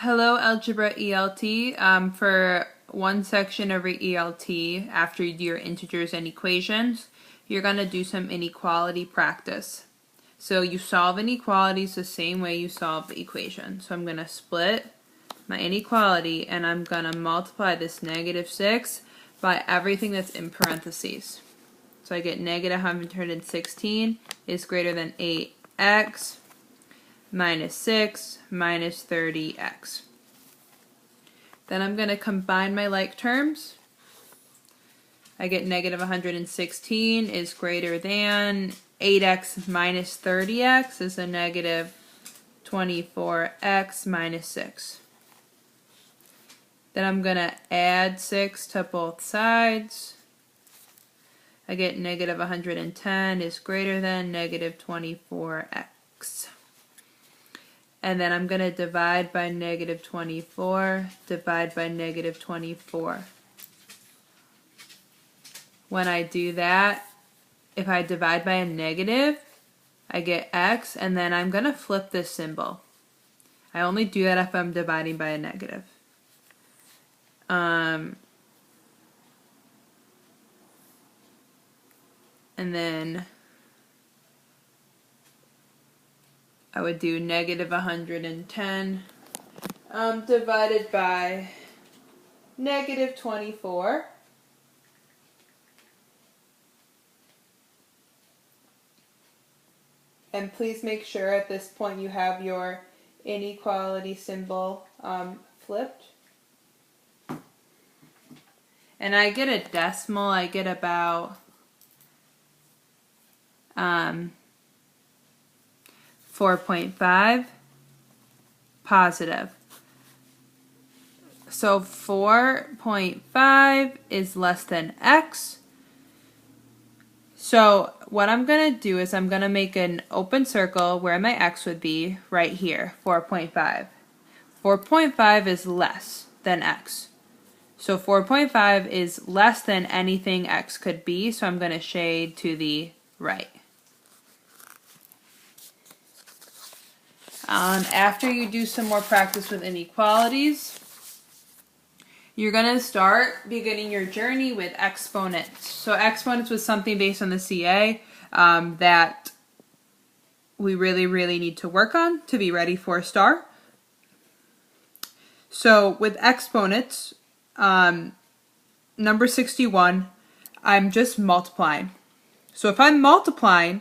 Hello, Algebra ELT. For one section of your ELT, after you do your integers and equations, you're going to do some inequality practice. So you solve inequalities the same way you solve the equation. So I'm going to split my inequality and I'm going to multiply this -6 by everything that's in parentheses. So I get -116 is greater than 8x minus 6 minus 30x. Then I'm going to combine my like terms. I get -116 is greater than 8x minus 30x is a -24x minus 6. Then I'm going to add 6 to both sides. I get -110 is greater than -24x. And then I'm going to divide by -24, divide by -24. When I do that, if I divide by a negative, I get x, and then I'm going to flip this symbol. I only do that if I'm dividing by a negative. And then I would do -110 divided by -24. And please make sure at this point you have your inequality symbol flipped. And I get a decimal, I get about 4.5 positive. So 4.5 is less than x. So what I'm going to do is I'm going to make an open circle where my x would be right here, 4.5. 4.5 is less than x. So 4.5 is less than anything x could be, so I'm going to shade to the right. After you do some more practice with inequalities, you're going to start beginning your journey with exponents. So exponents was something based on the CA that we really need to work on to be ready for a star. So with exponents, number 61, I'm just multiplying. So if I'm multiplying,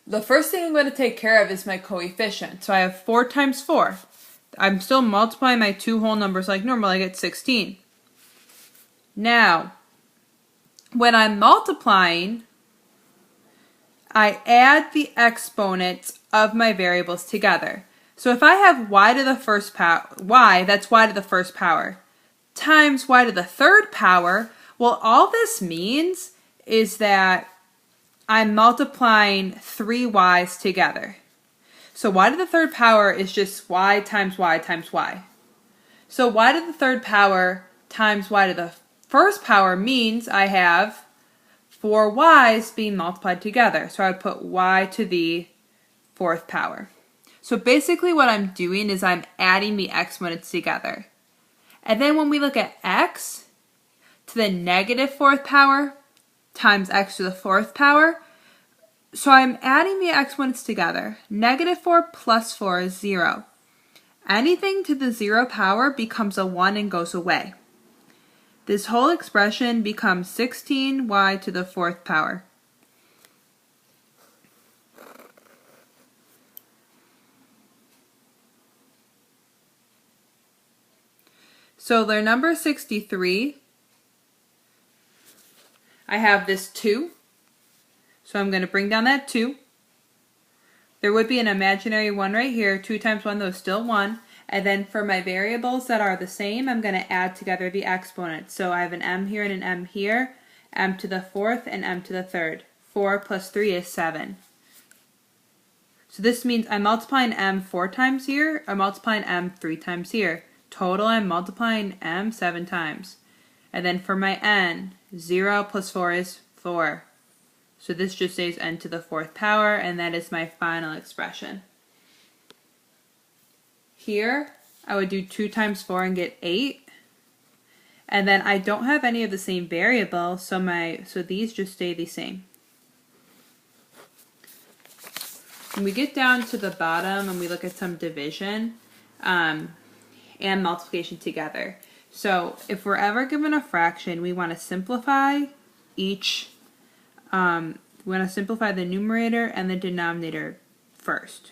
the first thing I'm going to take care of is my coefficient. So I have 4 times 4. I'm still multiplying my two whole numbers like normal. I get 16. Now, when I'm multiplying, I add the exponents of my variables together. So if I have y to the first power, that's y to the first power, times y to the third power, well, all this means is that I'm multiplying 3 y's together. So y to the third power is just y times y times y. So y to the third power times y to the first power means I have 4 y's being multiplied together. So I would put y to the fourth power. So basically what I'm doing is I'm adding the exponents together. And then when we look at x to the -4th power times x to the 4th power, so I'm adding the exponents together. -4 plus 4 is 0. Anything to the 0 power becomes a 1 and goes away. This whole expression becomes 16y to the 4th power. So their number 63, I have this 2. So I'm going to bring down that 2. There would be an imaginary 1 right here. 2 times 1, though, is still 1. And then for my variables that are the same, I'm going to add together the exponents. So I have an m here and an m here, m to the 4th and m to the 3rd. 4 plus 3 is 7. So this means I'm multiplying m 4 times here, I'm multiplying m 3 times here. Total, I'm multiplying m 7 times. And then for my n, 0 plus 4 is 4. So this just says n to the 4th power, and that is my final expression. Here, I would do 2 times 4 and get 8. And then I don't have any of the same variable, so these just stay the same. When we get down to the bottom and we look at some division and multiplication together. So if we're ever given a fraction, we want to simplify each, we want to simplify the numerator and the denominator first.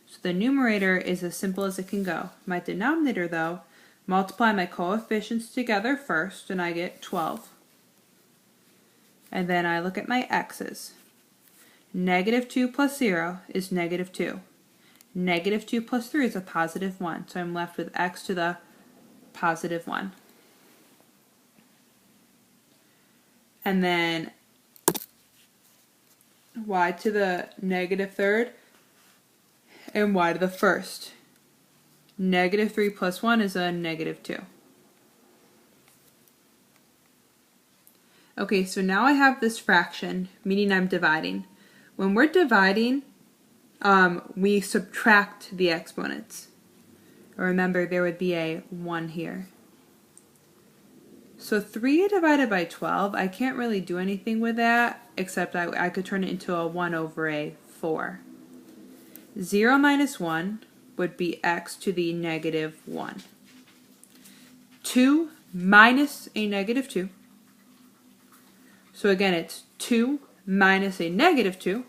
So the numerator is as simple as it can go. My denominator, though, multiply my coefficients together first, and I get 12. And then I look at my x's. Negative 2 plus 0 is negative 2. Negative 2 plus 3 is a positive 1. So I'm left with x to the positive 1. And then y to the negative third and y to the first. Negative 3 plus 1 is a negative 2. Okay, so now I have this fraction, meaning I'm dividing. When we're dividing, we subtract the exponents. Remember, there would be a 1 here. So 3 divided by 12, I can't really do anything with that, except I could turn it into a 1 over a 4. 0 minus 1 would be x to the negative 1. 2 minus a negative 2. So again, it's 2 minus a negative 2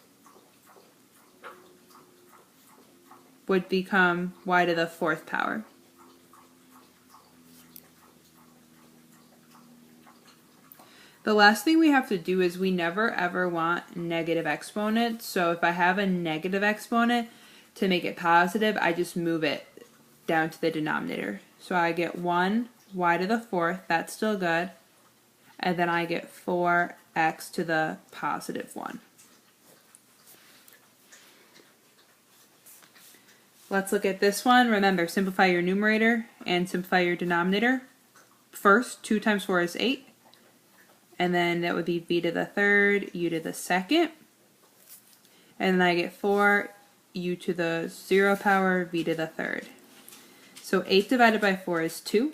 would become y to the 4th power. The last thing we have to do is we never ever want negative exponents. So if I have a negative exponent, to make it positive, I just move it down to the denominator. So I get 1 y to the 4th, that's still good. And then I get 4x to the positive 1. Let's look at this one. Remember, simplify your numerator and simplify your denominator. First, 2 times 4 is 8. And then that would be v to the third, u to the second. And then I get 4 u to the 0 power, v to the third. So 8 divided by 4 is 2.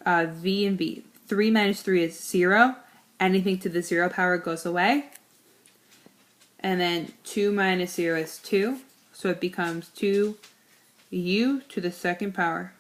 V and v. 3 minus 3 is 0. Anything to the 0 power goes away. And then 2 minus 0 is 2. So it becomes 2u to the second power.